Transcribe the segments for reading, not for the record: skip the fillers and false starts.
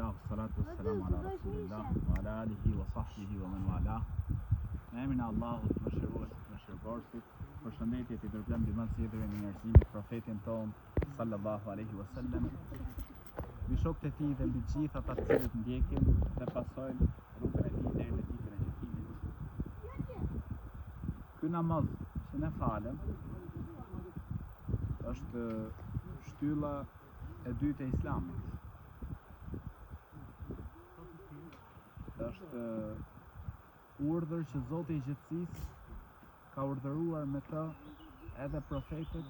Bismillah, salatu wassalamu ala rasulillah wa ala alihi wa sahbihi wa man wala. Në emrin e Allahut, mëshiruesit, mëshirëbërësit, përshëndetje të dërguar mbi mësive në njerëzimit profetin ton sallallahu alaihi wasallam, mbi shokët e tij dhe mbi gjithë ata të cilët ndjekin dhe pasojnë rrugën e tij deri në ditën e gjykimit. Ky namaz që ne falem është shtylla e dytë e Islamit. Është urdhër që Zoti i gjithësisë ka urdhëruar me të edhe profetët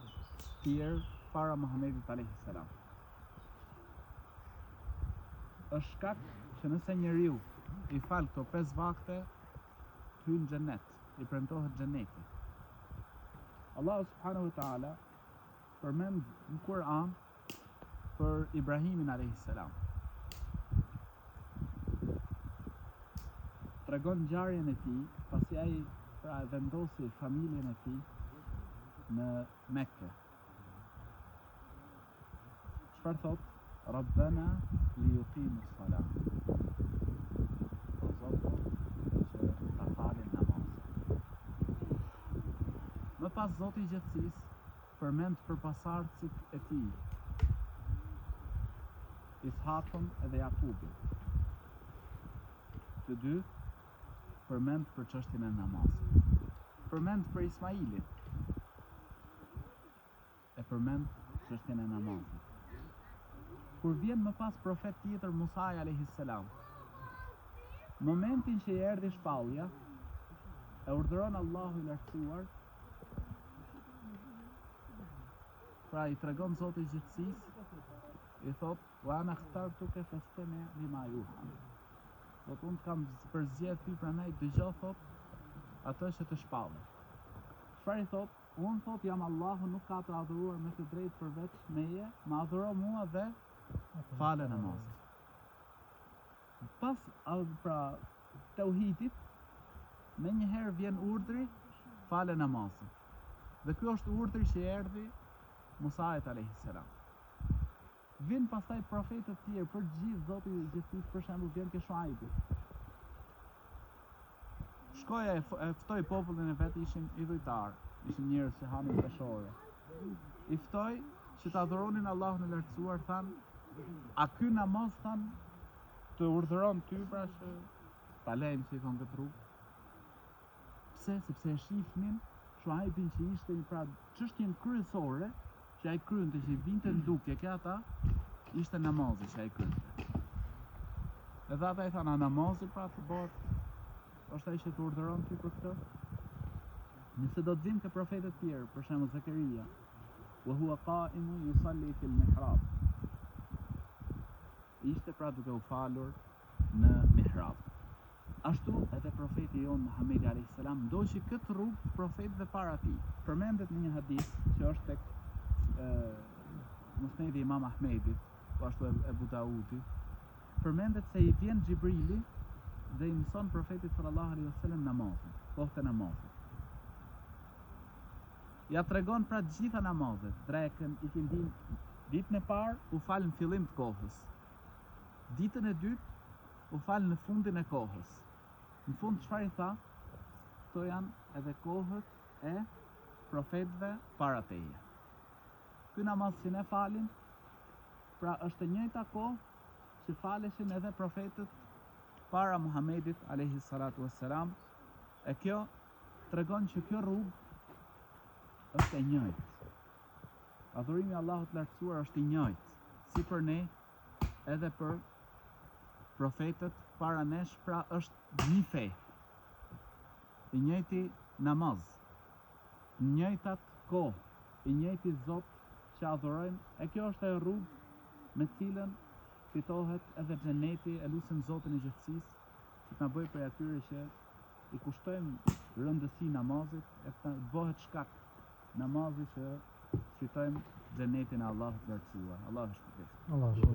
tjerë para Muhamedit alayhis salam. Është shkak që nëse njeriu i fal këto 5 vakte, hyn në xhenet, i premtohet xheneti. Allahu subhanahu wa taala përmend në Kur'an për Ibrahimin alayhis salam. Tregon ngjarjen e tij pasi ai vendosi familjen e tij në Mekë. Çfarë thot? Rabbana li yuqimu s-salat. O Zot, që ta falin namazin. Më pas Zoti i gjithësisë përmend për pasardhësit e tij, Ishakun edhe Jakubin. Të dy përmend për çështjen e namazit. Përmend për Ismailin. E përmend çështjen e namazit. Kur vjen më pas profet tjetër Musa alayhis salam, momentin që i erdhi shpallja, e urdhëron Allahu i lartësuar, pra i tregon Zoti i gjithësisë, i thot: "Wa ana ikhtartuka fastami' lima yuha." Thot, unë kam përzgjedh ty, prandaj dëgjoj thot atë që të shpallë. Çfarë i thot? Unë thot jam Allahu, nuk ka të adhuruar me të drejtë përveç meje, më adhuro mua dhe fale namazin. Pas pra tauhidit, me njëherë vjen urdhri fale namazin. Dhe ky është urdhri që erdhi Musait alayhis salam. Vin pastaj profetët tjerë për gjithë Zoti i gjithësisë, për shembull vjen ke Shuaibi. Shkoja e ftoi popullin e vet, ishin idhujtar, ishin njerëz që hanin peshore. I ftoi që të adhuronin Allahun e lartësuar, than, a ky namaz than të urdhëron ty pra që ta lejmë si kon këtë rrugë? Pse? Sepse e shihnin Shuaibin që ishte një pra çështjen kryesore që ai krynte, që i vinte në dukje ke ata, ishte namazi që ai krynte. Edhe ata i thanë, a namazi pra të bëhet, është ai që të urdhëron ty për këtë? Nëse do të vim të profetët tjerë, për shembull Zakaria, wa huwa qa'imun yusalli fil mihrab. Ishte pra duke u falur në mihrab. Ashtu edhe profeti jon Muhamedi alayhis salam ndoqi këtë rrugë të profetëve para tij. Përmendet në një hadith që është tek Musnedi Imam Ahmedit, po ashtu Ebu Daudi, përmendet se i vjen Xhibrili dhe i mëson profetit sallallahu alaihi wasallam namazin, kohët e namazit. Ja tregon pra të gjitha namazet, drekën, ikindin, ditën e parë u fal në fillim të kohës. Ditën e dytë u fal në fundin e kohës. Në fund çfarë i tha? Këto janë edhe kohët e profetëve para teje. Ky namaz që ne falim, pra është e njëjta kohë që faleshin edhe profetët para Muhamedit alayhis salatu wassalam. E kjo tregon që kjo rrugë është e njëjtë. Adhurimi i Allahut të lartësuar është i njëjtë, si për ne edhe për profetët para nesh, pra është një fe. I njëjti namaz, i njëjtat kohë, i njëjti Zot që adhurojmë, e kjo është e rrugë me cilën fitohet edhe xheneti. E lutim Zotin e gjithësisë që të na bëjë prej atyre që i kushtojmë rëndësi namazit, e të bëhet shkak namazi që fitojmë xhenetin e Allahut të lartësuar. Allahu shpëtoftë.